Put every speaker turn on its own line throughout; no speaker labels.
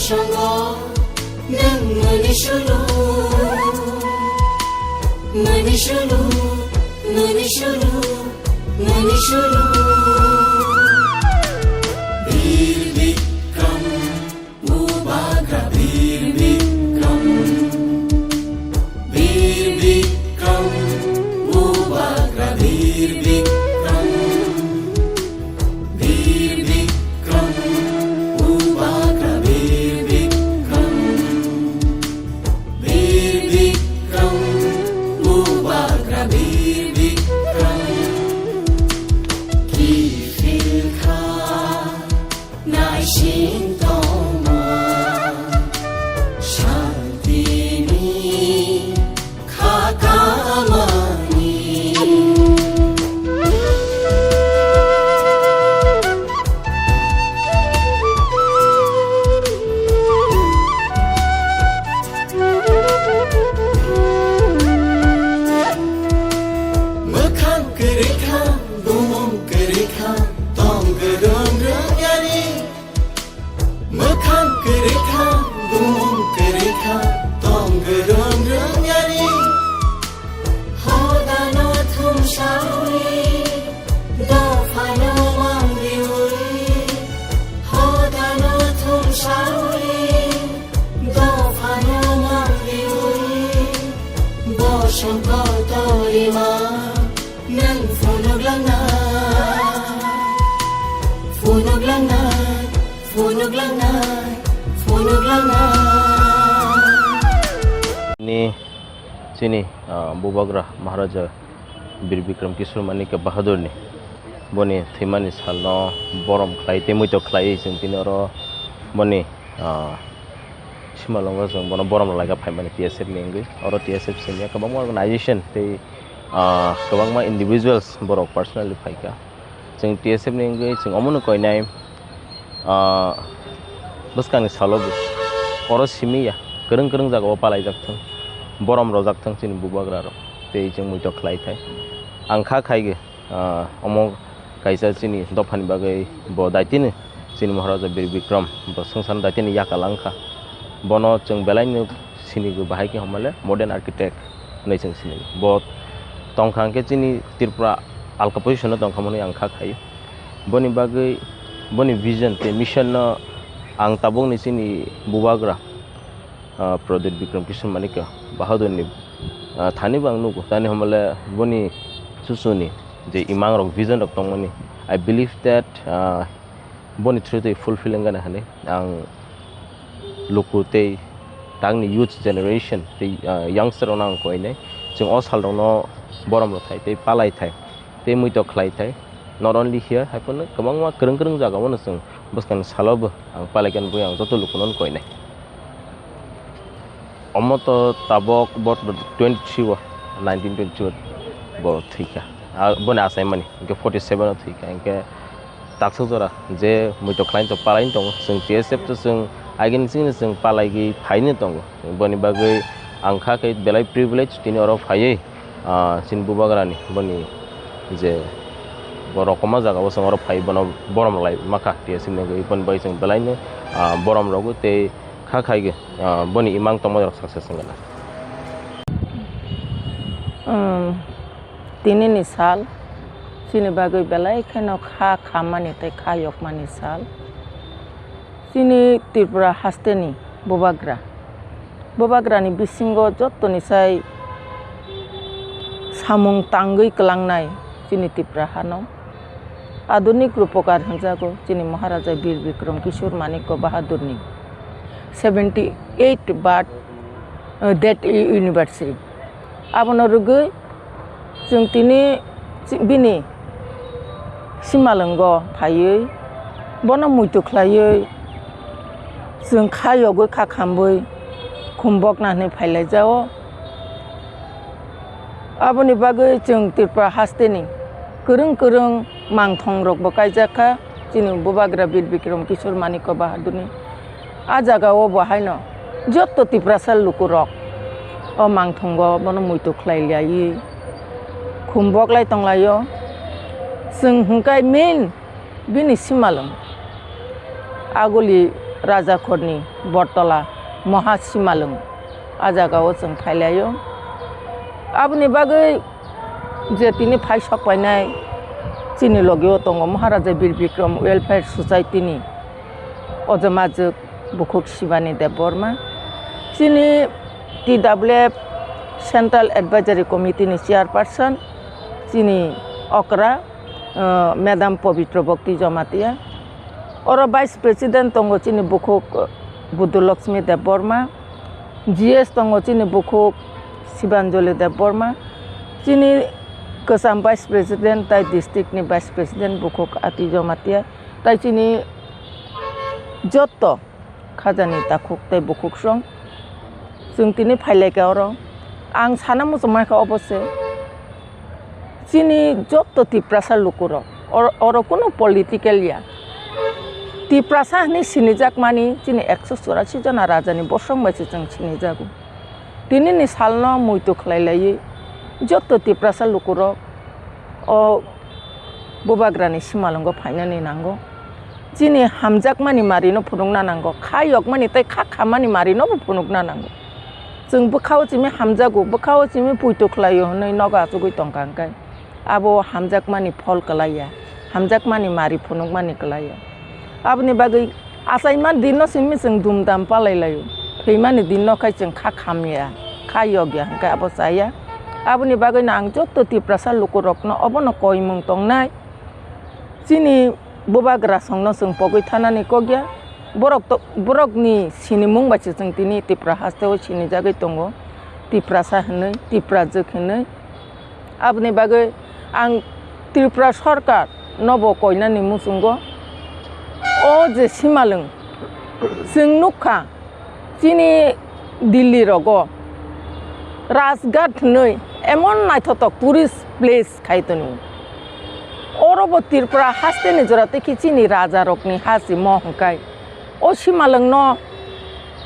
Bosongo Nang Munishulu Munishulu Munishulu Munishulu Bir Bikram Mubaga Bir Bikram Bir Bikram Mubaga Bir Bikram Bir Bikram Mubaga Bir Bikram Bir Bikram Mubaga Bir Bikram Ki Filkha Nai Shin Toma Shantini Khakamani Mekhan Kerikha Gumum Kerikha Tom Gedong Rwkha Mekhan Kerikha Gumum Kerikha Tom Gedong Rwkha Hodano Thum Shauri Do Phano Mangiuri Hodano Thum Shauri Do Phano Mangiuri Bosongo Thwima Nang Phunuglangai Phunuglangai Phunuglangai Phunuglangai
Ni sini Bubagra Maharaja Bir Bikram Kishore Manika Bahadur ni boni Thwima ni salno borom Khai te Muito Khai sing tinoro boni Simalwngu jong bono borom laga phaimani TSF ni ngui oro TSF sing ya kabang organization te kabang ma individuals borok personally phaika jeng TSF ni ngui jeng omono koinai buskang salobu oro simiya kereng jaga palaijak thang borom rojak thang sini Bubagra ro te jeng Muito Khai thai angkha khaige omo kaisa sini dofani bagai bo daitini sini Maharaja Bir Bikram bo sangsan daitini yakalangkha bono jeng belaini sini go bahai ke hamale modern architect nei jeng sini bo tongkhang ke sini Tripura alka position tongkhamoni angkha khai boni bagai boni vision te mission na ang tabung ni sini Bubagra Pradet Bikram Kishore Manika Bahadur ni thani bang nugo tani hamale boni susuni je imang rok vision rok tongmani I believe that boni through the fulfilling gana hane ang lukute tangni youth generation the youngster onang koine jeng osal dong no borom ro thai te palai thai te Muito Khai thai not only here happen kabang ma kereng jaga mono sing buskan salob ang Palaikha bu ang joto lukunon koine omoto tabok bot 23 1922 bo thika bona assignment ke 47 thika ke takso jora je Muito Khai to palain tong sing TSF to sing again sing Palaikha phaine tong boni bagai angkha ke belai privilege tini oro phaye sin Bubagra ni boni je borokoma jaga bo sangoro phai bono borom lai maka TSF ne goi pon bai sing belai ne borom rogo te kha khaige boni imang tomo rok success ngana
tini ni sal sini bagai belai khano kha mani te kha yok mani sal sini Tripura hasteni Bubagra ni bisingo jotto ni sai samung tanggui kelangnai sini Tripura hano adunik rupokar hangjago sini Maharaja Bir Bikram Kishore Manika Bahadur ni 78 bat that anniversary abono rugu jeng tini bini Simalwngu phaiye bono Muito Khai jeng khayogo khamboi Khumbok nane phailai jao aboni bagai jeng Tripura hasteni kereng mangthong rok bo kaijaka jini Bubagra Bir Bikram Kishore Manika Bahadur ni a jaga o bahaino jotto Tripura sal lukurok o mangthongo bono Muito Khai lai Khumbok lai tonglayo sing hungkai main bini Simalwngu agoli राजाखरनि बरतला महा सिमालुं आ जागायाव जों फायलायो आबनि बागै जे तिनि फाय सकबायनाय चिनि लगेयाव दङ महाराजा बीर Bikram welfare ससाइटिनि अजमाजुग बुकुक Shibani देव Burma चिनि TWF central advisory कमिटिनि चेयारपार्सन चिनि अकरा madam पवित्र भक्ति जमातिया और वाइस प्रेसिडेंट दङ चिनि बुकुक बुद्धलक्ष्मी देव बर्मा GS दङ चिनि बुकुक शिबांजलि देव बर्मा चिनि गोसाम वाइस प्रेसिडेंट ताई डिस्ट्रिक्टनि वाइस प्रेसिडेंट बुकुक आति जमातिया ताई चिनि जत्त खाजानि दाकुक ताई बुकुक सं जों तिनि फायलायगायाव रं आं साना मुसुमायखौ अबश्य चिनि जत्त तिप्रासा लुकुर और कोनो पलिटिकल या तिप्रासा नि सिनिजाक मानि चिनि 184 जना राजानि बसं बायसे जों सिनिजागु दिनैनि सालनो मुइतो खलायलायै जत्त तिप्रासा लुकुर अ बुबाग्रानि सिमालंगो फायनानै नांगौ चिनि हामजाक मानि मारिनो फुनुंना नांगौ खायक मानि ताई खामानि मारिनो फुनुंना नांगौ जों बखाव चिमि हामजागु बखाव चिमि पुइतो खलायो हनै नगा जुगै तंकांकाय आबो हामजाक मानि फल कलाया हामजाक मानि मारि फुनुं मानि कलाया आबनि बागै आसाइमान दिनो सिमि जों दुमदाम पालायलायो फैमानि दिनो खाय जों खामिया खायगया हंका आबो साया आबनि बागै नां जत्त तिप्रासा लुकुरकनो अबनो कयमुं तंनाय चिनि बुबाग्रा संनो जों पगै थानानै कगया बरकनि सिनिमुं बायसे जों तिनि तिप्रा हास्तेव सिनि जागै दङ तिप्रासा हनै तिप्राजुग हनै आबनि बागै आं त्रिपुरा सरकार नब कयनानि मुसुंगो ओ जे सिमालुं जों नुखा चिनि दिल्ली रग राजघाट हनै एमन नायथतक टुरिस्ट प्लेस खायतनि अरब त्रिपुरा हास्तेनि जराते चिनि राजा रकनि हासि महंकाय ओ सिमालुं न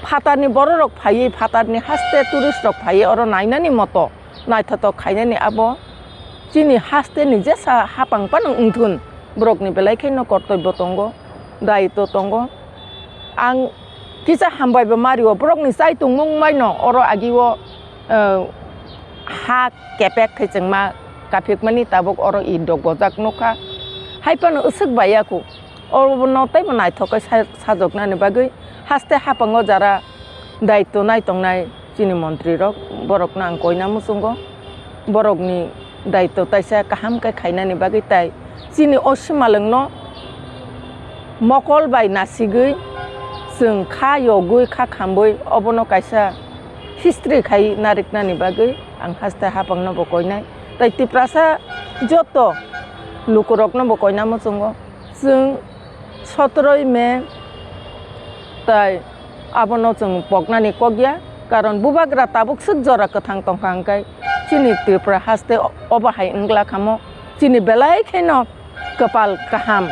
फातारनि बर रक फायै फातारनि हास्ते टुरिस्ट रक फायै और नायनानि मत नायथतक खायनानि आबो चिनि हास्तेनि जेसा हापांपान उंथुन ब्रकनि बेलायखायनो कर्तव्य दङ दायित्व दङ आं किसा हामबायबो मारियो ब्रकनि साइतुं मुं मायनो और आगिवो हा केपेक खैजों मा काफिक मानि ताबक और इदक गजाक नखा हायपानो उसुक बायाखौ और नताय नायथकै साजकनानि बागै हास्ते हापाङो जारा दायित्व नायतंनाय चिनि मन्त्रि रक बरकना आं कयना मुसुंगो बरकनि दायित्व ताइसा काहामकाय खायनानि बागै ताय चिनि असिमालुंनो मकल बाय नासिगै जों खायगै खामबै अबनो कायसा हिस्ट्री खाय नारिकनानि बागै आं हास्ते हापांनो बकयनाय ताय तिप्रासा जत्त लुकुरकनो बकयना मुसुंगो जों 17 मे ताय आबनो जों पगनानि कगया कारण बुबाग्रा ताबुक सुक जरा कथां तंखांकाय चिनि त्रिपुरा हास्ते अबाहाय इंग्ला खामो चिनि बेलायखायनो कपाल काहाम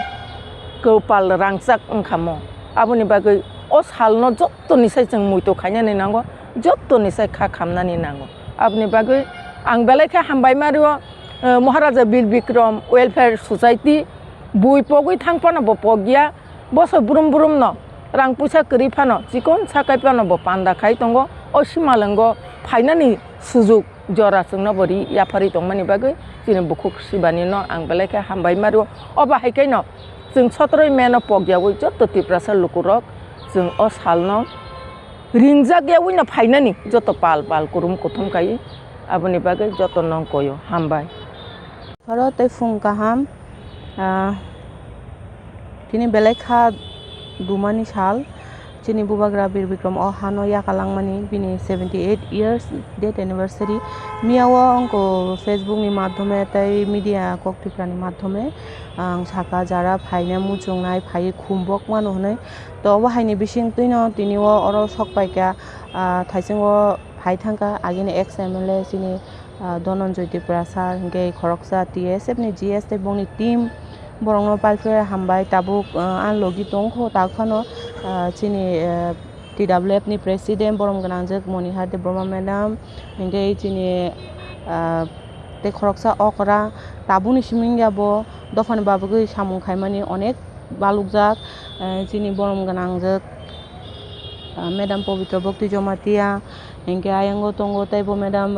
कपाल रांसाक ओंखामो आबनि बागै अ सालनो जत्तनिसाय जों मुइतो खायनानै नांगौ जत्तनिसाय खामनानै नांगौ आबनि बागै आं बेलायखाय हामबाय मारियो महाराजा बीर बिक्रम वेलफेयार ससाइटि बुइ पगै थांफानो बो पगया बस ब्रुम ब्रुम न रां पैसा करि फानो चिकन साकाय फानो बो पान्दा खाय दङ अ सिमालुंगो फायनानि सुजुग जरा जोंनो बरि याफारि दंमानि बागै चिनि बुकुक शिबानी न आं बेलायखाय हामबाय मारियो अबाहायखायनो जों 17 मे न पगयावै जत्त तिप्रासा लुकुरक जों अ सालनो रिंजागयावैनो फायनानि जत्त पाल कुरुम कुथुम खाय आबनि बागै जत्त नं कयो हामबाय
भारत फुं काहाम तिनि बेलायखा दुमानि साल चिनि बुबाग्रा बीर बिक्रम अ हानो याकालांमानि बिनि 78 years डेथ एनिवर्सरी मियाव अंको फेसबुक नि माध्यमे ताई मीडिया कक्टिफ्रानि माध्यमे आं साका जारा फायना मुचुंनाय फाय खुमबक मानो हनै तो बाहायनि बिसिं तुइनो तिनिव अर सकपायका थाइसिंव फाय थांका आगिने एक्स एमएलए चिनि धनन्जय त्रिपुरा सार हिंगे खरकसा TSF नि GS ते बंनि टीम बरंनो पालफे हामबाय ताबुक आन लगी तंखो ताखनो चिनि TWF नि प्रेसिडेंट बरम गनांजक मनिहार दे ब्रह्मा मैडम हिंगे चिनि ते खरकसा अकरा ताबुनि सिमिंगाबो दफान बाबुगै सामुं खायमानि अनेक बालुकजाक चिनि बरम गनांजक Madam Pavitra Bhakti Jomatia, Enke Ayango Tongo Taibo Madam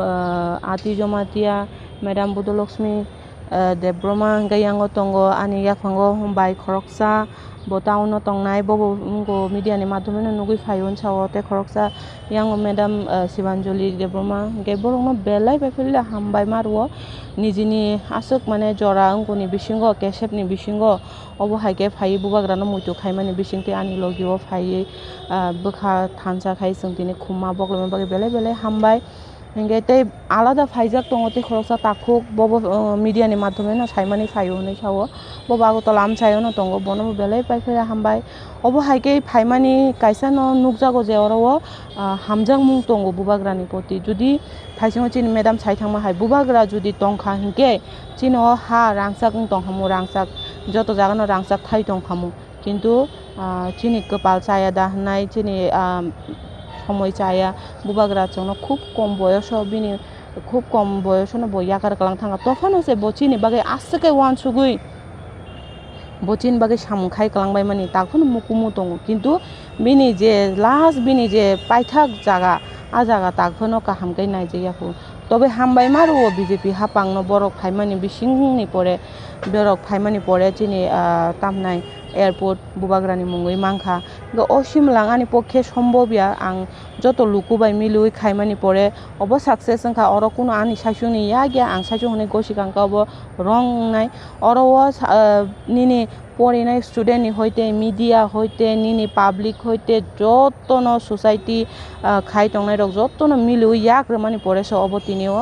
Ati Jomatia, Madam Budolokshmi Debroma Gayango Tongo Ani Yafango by Koroksa, Botauno Tongnai Bobo Ngo Media ni Matumeno Nugi Fayun Chawote Koroksa, Young Madam Sivanjoli Debroma, Gaborno Bella Befilla Ham by Marwo, Nizini Asuk Mane Jora Unguni Bishingo, Keshep ni Bishingo, Obo Hake Hai Bubagrano Muito Kaimani Bishinte Ani Logi of Hai Bukha Tansa Kai Santini Khuma Boglam Bele Hambai. Engete alada faizak tongote khorosa takuk bobo media ni madhome na saimani fayo nei sawo bobo ago tolam sayo na tongo bono bele paifera hambai obo haike faimani kaisa no nukjago je oro hamjang mung tongo bubagrani poti judi thaising chin madam saithangma hai bubagra judi tongkha hinke chino ha rangsak tonghamu rangsak joto jaga no rangsak thai tongkhamu kintu chini kopal chaya da nai chini সময় চায়া বুবাগ্রা চং খুব কম বয়স বিনি খুব কম বয়স না বইয়াকার কালাং থাঙ্গা তখন হচ্ছে বচিনি বাগে আসকে ওয়ান সুগুই বচিন বাগে সামখাই কালাংবাই মানি তখন মুকুমু দङ কিন্তু বিনি যে লাস্ট বিনি যে পাইথাক জায়গা আ জায়গা তখনও কাহামকাই নাই যে ইয়াকু তবে হামবাই মারো বিজেপি হাপাংনো বরক ফাইমানি বিসিংনি পরে বরক ফাইমানি পরে চিনি তামনাই এয়ারপোর্ট বুবাগ্রানি মুঙ্গই মাংখা অসীমলাং আনি পক্ষে সম্ভবইয়া আং যত লুকুবাই মিলুই খাইমানি পরে অব সাকসেস সংখা অর কোনো আনি সাইসুনি ইয়া গিয়া আং সাইসু হনে গসিকাংকা অব রং নাই অর নিনি পড়িনাই স্টুডেন্ট হইতে মিডিয়া হইতে নিনি পাবলিক হইতে যতন সোসাইটি খাই টংনাই রক যতন মিলুই ইয়াক মানি পরে স অব তিনিও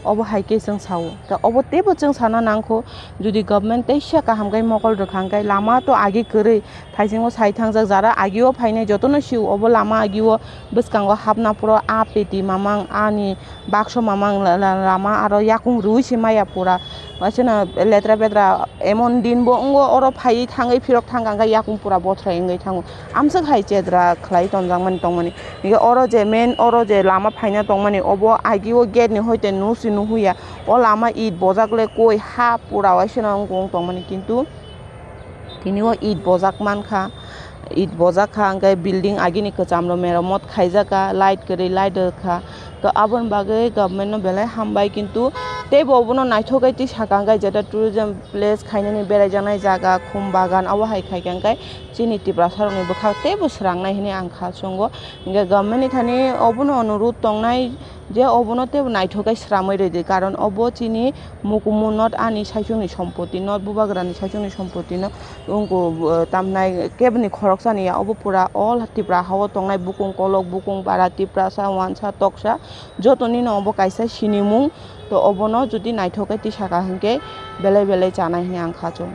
অব হাইকে जों সাও তা অব তেবো जों সানা নাংখো যদি গভর্নমেন্ট তেইসা কাহামগাই মকল রখাংগাই লামা তো আগে করে থাইজিংও সাইথাংজাক যারা আগেও ফাইনাই যতন সিউ অব লামা আগেও বসকাঙ্গ হাবনা পুরো আ পেটি মামাং আনি বাক্স মামাং লামা আর ইয়াকুং রুইসি মায়া পুরা মাসেনা লেত্রা বেত্রা এমন দিন বো অঙ্গ অর ফাই থাঙ্গাই ফিরক থাঙ্গাঙ্গা ইয়াকুং পুরা বথ্রাইঙ্গাই থাঙ্গু আমসা খাই চেদ্রা খ্লাই তনজাংমানি তংমানি নিগে অর যে মেন অর যে লামা ফাইনা তংমানি অব আগেও গেট নি হইতে নুসি নুহুইয়া ও লামা ইট বজাকলে কই হা পুরা ওয়াইসেনা অঙ্গং তংমানি কিন্তু তিনিও ইট বজাক মানখা ইট বজাক খা আঙ্গাই বিল্ডিং আগিনি কচামলো মেরামত খাইজাকা লাইট করে লাইট খা তো আবন বাগে গভর্নমেন্ট বেলায় হামবাই কিন্তু তে ববনো নাইথকাইতি সাকাঙ্গাই যেটা ট্যুরিজম প্লেস খাইনানি বেড়াই জানাই জায়গা খুম বাগান আবহাই খাইকাঙ্গাই চিনি টিপ্রা সারনি বখা তে বসরাংনাই হিনি আংখা সঙ্গ ইঙ্গে গভর্নমেন্ট থানি অবনো অনুরোধ তংনাই যে অবনতে নাইথকাই শ্রামই রইদে কারণ অব চিনি মুকুমু নট আনি সাইসুনি সম্পত্তি নট বুবাগ্রানি সাইসুনি সম্পত্তি ন উঙ্কু তামনাই কেবনি খরকসানি অব পুরা অল টিপ্রা হাওয়া তংনাই বুকুং কলক বুকুং পারা টিপ্রা সা ওয়ানসা তকসা যতনি ন অব কাইসা সিনিমুং তো অবনো যদি নাইথকাইতি সাকা হিংকে বেলাই বেলাই জানাই হিনি আংখা চং